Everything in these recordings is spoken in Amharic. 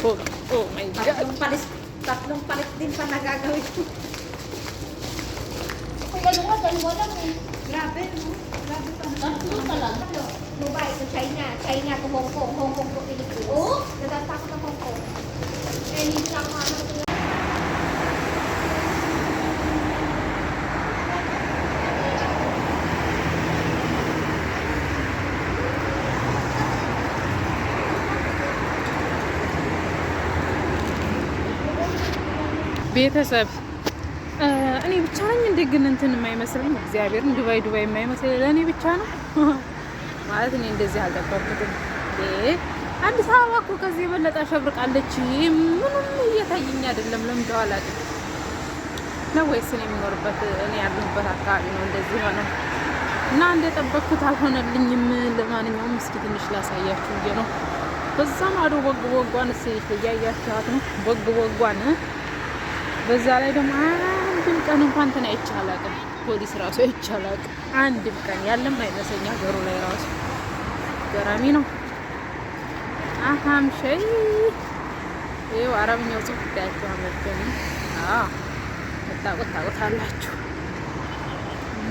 Oh my God. Tatlong palit din pa nagagawin ko. Kung dalawa lang eh. Grabe, no? Grabe pa naman. Tatlo pa lang. Dubai to China. China to Hong Kong. Hong Kong to Philippines. Oo? Natatakot ng Hong Kong. Eh, hindi lang ano ito. ቤተሰብ እኔ ብቻ ነኝ እንደ ግን እንትን የማይመስለኝ እግዚአብሔርን ዱባይ የማይመስለኝ ለእኔ ብቻ ነው ማለት እኔ እንደዚህ አልጠበኩትም። አዲስ አበባ እኮ ከዚህ የበለጠ አሸብርቃለች። ምንም እየታየኝ አይደለም። ለምደው አላውቅም ነው ወይስ እኔ የምኖርበት እኔ ያለሁበት አካባቢ ነው እንደዚህ ሆነው እና እንደጠበኩት አልሆነልኝም። ለማንኛውም እስኪ ትንሽ ላሳያችሁ ብዬ ነው። በዛ ማዶ ወግ ወጓን እያያችኋት ነው። ወግ ወጓን በዛ ላይ ደግሞ አንድም ቀን እንኳን እንትን አይቻላቅም። ፖሊስ ራሱ አይቻላቅም። አንድም ቀን ያለም አይመስለኝ ሀገሩ ላይ ራሱ ገራሚ ነው። አሃም ሸይ ይኸው አረብኛው ጽሑፍ ታያችሁ አመልከኝ። ታውቁታላችሁ።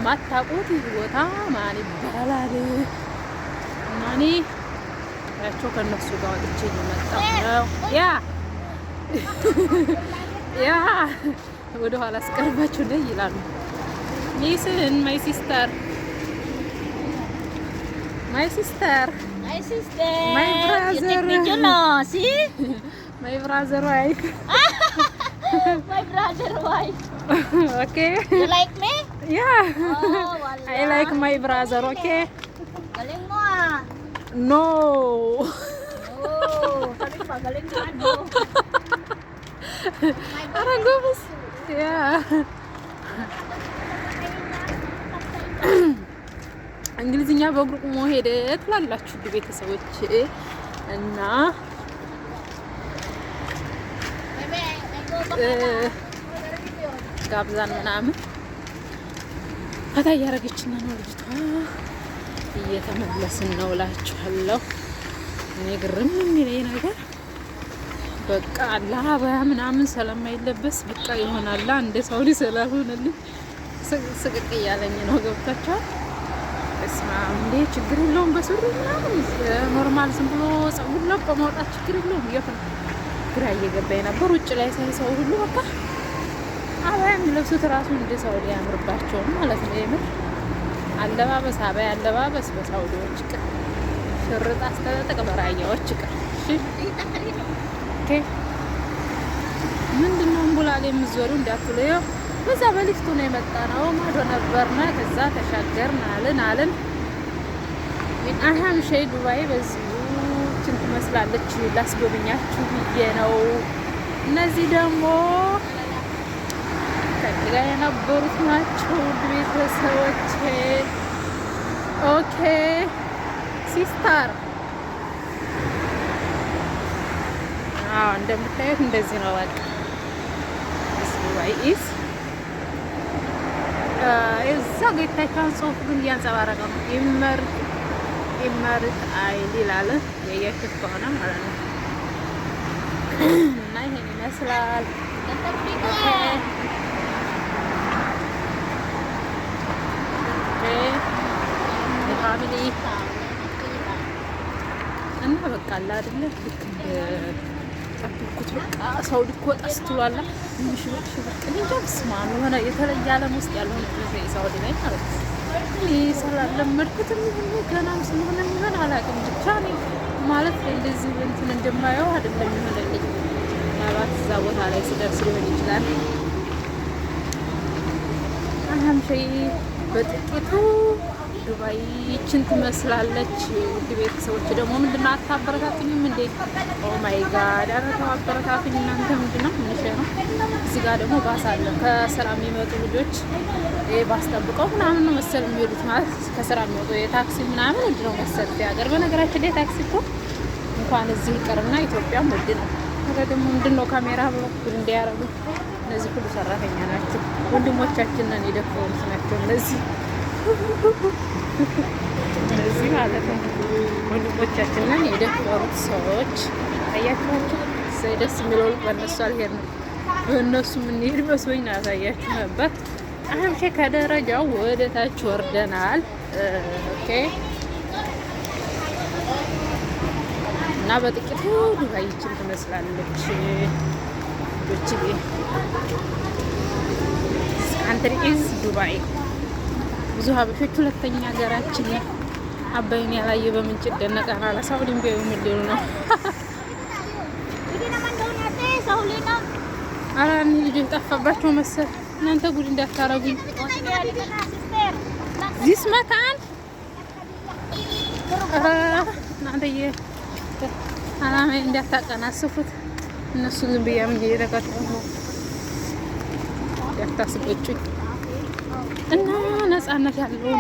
ማታውቁት ቦታ ማን ይባላል? ማን ያቸው ከነሱ ጋር ወጥቼ እየመጣሁ ነው። ያ ወደ ኋላ አስቀርባችሁ ነይ ይላሉ። ሊስን ማይ ሲስተር my brother see my brother wife my brother wife okay you like me yeah oh, I like my brother okay galing mo ah no sabi pa galing mo ano Aragobus yeah እንግሊዝኛ በእግሩ ቆሞ ሄደ ትላላችሁ ቤተሰቦች እና ጋብዛን ምናምን ፈታ እያደረገችና ነው ልጅቷ። እየተመለስን ነው እላችኋለሁ። እኔ ግርም የሚለኝ ነገር በቃ አላባያ ምናምን ስለማይለበስ በቃ ይሆናል እንደ ሳውዲ ስላልሆነልኝ ስቅቅ እያለኝ ነው። ገብታችኋል? እስማ እንዴ ችግር የለውም በሱሪ ምናምን ኖርማል ዝም ብሎ ጸጉር ለቆ ማውጣት ችግር የለውም። ግራ እየገባኝ ነበር። ውጭ ላይ ሳይ ሰው ሁሉ በቃ አባያ የሚለብሱት ራሱ እንደ ሳውዲ ያምርባቸው ማለት ነው። የምር አለባበስ አባያ አለባበስ በሳውዲዎች ቅር ሽርጥ አስተጠቅ በራያዎች ቅር ኦኬ ምንድነው እንቡላል የምትዞሩ እንዳትሉ ይኸው በዛ በሊፍቱ ነው የመጣ ነው። ማዶ ነበርና ከዛ ተሻገርን አልን አሃም ሸይ ዱባይ በዚሁ እንትን ትመስላለች። ላስጎብኛችሁ ብዬ ነው። እነዚህ ደግሞ ከእኔ ጋር የነበሩት ናቸው ቤተሰቦቼ። ኦኬ ሲስተር እንደምታዩት እንደዚህ ነው። በቃ ዱባይ ኢዝ እዛ ጌታቻን ጽሁፍ ግን እያንጸባረቀ ነው። ይመርጥ አይል ይላል የየክፍ ከሆነ ማለት ነው። እና ይሄን ይመስላል ፋሚሊ እና በቃ አለ አይደለ ልክ ጠብቁት። በቃ ሰው ሊቆጣ ስትሏላ ሽብቅ እንጃ በስመ አብ የሆነ የተለየ ዓለም ውስጥ ያልሆነ ጊዜ ሳውዲ ላይ ማለት ነው። እኔ ስላለመድኩትም ይሁን ገናም ስለሆነ የሚሆን አላውቅም። ብቻ እኔ ማለት እንደዚህ እንትን እንደማየው አይደለም የሆነልኝ። ምናልባት እዛ ቦታ ላይ ስደርስ ሊሆን ይችላል። አሁን ሸይ በጥቂቱ ዱባይ ይችን ትመስላለች። ውድ ቤተሰቦች ደግሞ ምንድነው አታበረታቱኝም እንዴ? ኦ ማይ ጋድ አረታው አበረታቱኝ እናንተ። ምንድነው ምንሽ ነው? እዚህ ጋር ደግሞ ባስ አለ። ከስራ የሚመጡ ልጆች ባስ ጠብቀው ምናምን ነው መሰል የሚሄዱት። ማለት ከስራ የሚወጡ የታክሲ ምናምን ውድ ነው መሰል ሀገር። በነገራችን ላይ ታክሲ እኮ እንኳን እዚህ ይቀርና ኢትዮጵያም ውድ ነው። ደግሞ ምንድነው ካሜራ በኩል እንዲያረጉ እነዚህ ሁሉ ሰራተኛ ናቸው። ወንድሞቻችንን የደፈሩት ናቸው እነዚህ ማለት ነው። ወንድሞቻችንን የደፈሩት ሰዎች አያችኋቸው። ደስ የሚለው በእነሱ አልሄድንም። በእነሱ የምንሄድ መስሎኝ ያሳያችሁ ነበር። አምሼ ከደረጃው ወደ ታች ወርደናል። ኦኬ እና በጥቂቱ ዱባይ ይችን ትመስላለች። ዶችዬ ካንትሪ ኢዝ ዱባይ። ብዙ ሀበሾች ሁለተኛ ሀገራችን አባይን ያላየ በምንጭ ይደነቃል አለ። ሳውዲም ቢያዩ ምን ሊሉ ነው? ኧረ እኔ ልጆች ጠፋባቸው መሰል። እናንተ ጉድ እንዳታረጉኝ። ዚስ መካን እናንተዬ አላማዬ እንዳታቀናስፉት። እነሱ ዝም ብያ ምን እየተከተሉ ነው እንዳታስቆጩኝ። እና ነፃነት ያለው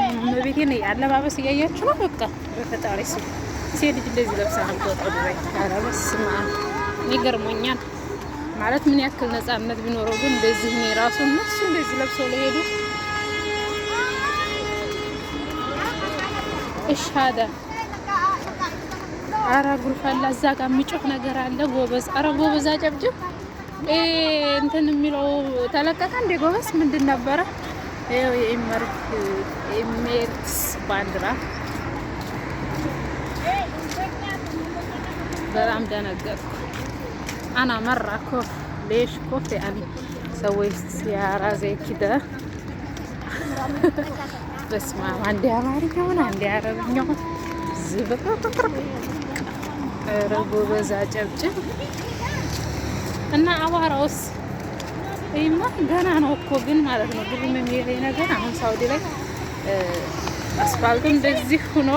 ቤቴ ነው። አለባበስ እያያችሁ ነው። በቃ በፈጣሪ ስም ሴት ልጅ እንደዚህ ለብሳ ነው የምትወጣው ዱባይ። ኧረ በስመ አብ እኔ ገርሞኛል። ማለት ምን ያክል ነፃነት ቢኖረው ግን እንደዚህ እኔ ራሱ እነሱ እንደዚህ ለብሰው ለሄዱ እሻዳ። ኧረ ጉርፋላ እዛ ጋር የሚጮህ ነገር አለ ጎበዝ። ኧረ ጎበዝ አጨብጭብ። እንትን የሚለው ተለቀቀ እንደ ጎበዝ ምንድን ነበረ? ይኸው የኤሜሬትስ ባንዲራ። በጣም ደነገጥኩ። አና መራ ኮፍ ሌሽ ኮፍ ያኒ ሰዎች ሲያራ ዘይ ኪደ በስማ አንዴ አማርኛውን አንዴ አረብኛውን ዝብቅርቅር። ኧረ ጎበዝ አጨብጭብ። እና አቧራውስ ይማ ገና ነው እኮ ግን ማለት ነው። ግሩም የሚለኝ ነገር አሁን ሳውዲ ላይ አስፋልቱ እንደዚህ ሆኖ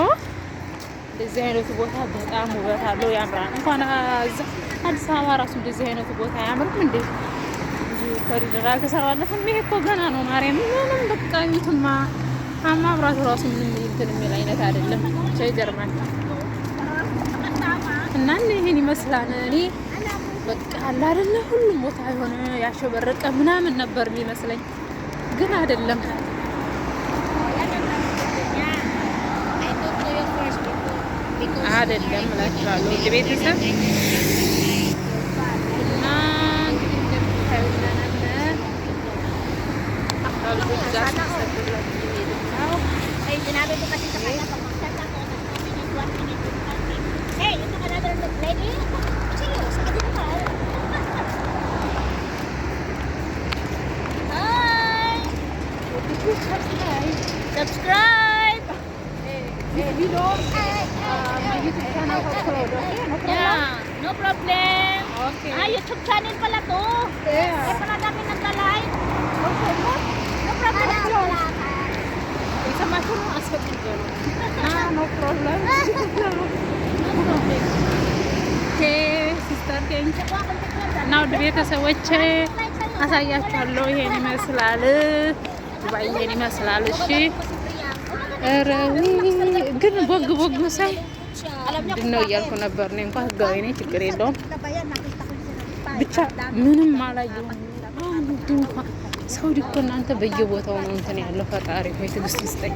እንደዚህ አይነቱ ቦታ በጣም ውበት አለው፣ ያምራል። እንኳን እዛ አዲስ አበባ ራሱ እንደዚህ አይነቱ ቦታ አያምርም እንዴ? ኮሪደር አልተሰራለትም። ይሄ እኮ ገና ነው። ማርያም ምንም በቃ ይቱማ ማብራቱ ራሱ ምንም እንትን የሚል አይነት አይደለም። ብቻ ይገርማል። እና ይሄን ይመስላል። እኔ በቃ አለ አይደለ ሁሉም ቦታ የሆነ ያሸበረቀ ምናምን ነበር የሚመስለኝ፣ ግን አይደለም። አይደለም እላችኋለሁ ውድ ቤተሰብ። እና እንግዲህ እንደምታዩት Subscribe. No problem. Okay. YouTube channel pala to. Yeah. Eh, pala namin nagla-live. No problem. የሰማችሁ ነው። አስፈቅጄ ነው። ኖ ፕሮብለም። ኦኬ ሲስተር ቴንክ እና ውድ ቤተሰቦቼ አሳያችኋለሁ። ይሄን ይመስላል ዱባይ፣ ይሄን ይመስላል። እሺ ኧረ ግን ቦግ ቦግ ሳይ ምንድን ነው እያልኩ ነበር። እኔ እንኳን ህጋዊ ነኝ፣ ችግር የለውም። ብቻ ምንም አላየሁም። እንኳን ሳውዲ እኮ እናንተ በየቦታው ነው እንትን ያለው። ፈጣሪ ሆይ ትዕግስት ይስጠኝ።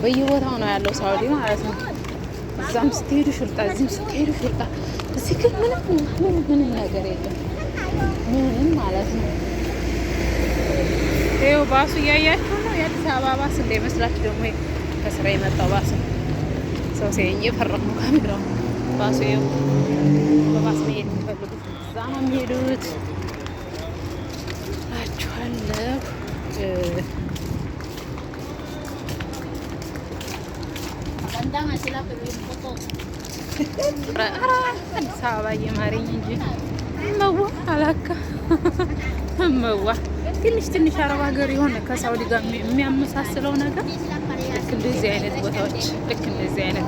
በየቦታው ነው ያለው ሳውዲ ማለት ነው። እዛም ስትሄዱ ሹርጣ፣ እዚህም ስትሄዱ ሹርጣ። እዚህ ግን ምንም ነገር የለም፣ ምንም ማለት ነው። ይኸው ባሱ እያያችሁ ነው። የአዲስ አበባ ባስ እንዳይመስላችሁ ደግሞ ከስራ የመጣው ባስ ነው። ሰው ሲያየኝ እየፈራሁ ነው ካሜራው። ባሱ ይኸው በባስ መሄድ የሚፈልጉት እዛ ነው የሚሄዱት እላችኋለሁ። አዲስ አበባ እየማረኝ እንጂ እመዋ አላካ እመዋ ትንሽ አረብ ሀገር የሆነ ከሳውዲ ጋር የሚያመሳስለው ነገር ልክ እንደዚህ አይነት ቦታዎች ልክ እንደዚህ አይነት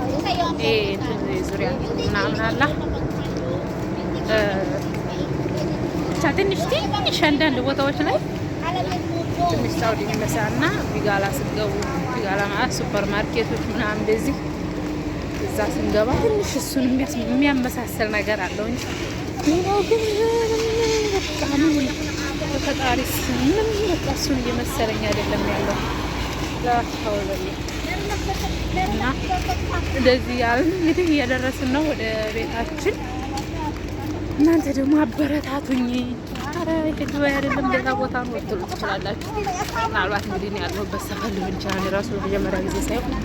ዙሪያ ምናምን አላ ብቻ ትንሽ አንዳንድ ቦታዎች ላይ ትንሽ ሳውዲ የሚመስልና ቢጋላ ስትገቡ ቢጋላ ማለት ሱፐር ማርኬቶች ምናምን እንደዚህ እዛ ስንገባ ትንሽ እሱን የሚያመሳሰል ነገር አለው እንጂ ሌላው ግን በቃ በፈጣሪስ ምንም በቃ እሱን እየመሰለኝ አይደለም ያለው። ላታውለኝ እና እንደዚህ ያልን እንግዲህ እየደረስን ነው ወደ ቤታችን። እናንተ ደግሞ አበረታቱኝ። ኧረ ይሄ ዱባይ አይደለም ሌላ ቦታ ነው ልትሉ ትችላላችሁ። ምናልባት እንግዲህ እኔ ያለሁበት ሰፈር ሊሆን ይችላል። የራሱ ለመጀመሪያ ጊዜ ሳይሆን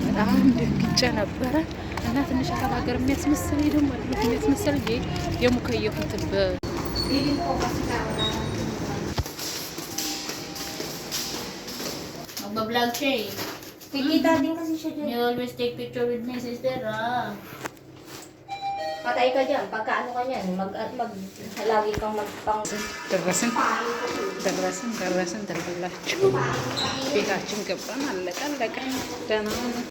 በጣም ደንግጬ ነበረ እና ትንሽ አረብ ሀገር የሚያስመስለኝ ደግሞ የሚያስመስለኝ የሙከየፉትን Mag-vlog siya eh. Kikita din kasi siya dyan. You always take picture with me, sister, ah. Patay ka dyan. Pagka ano ka dyan, lagi kang magpang... ደረስን ተብላችሁ ቤታችን ገባን። አለቀ ደህና ነው።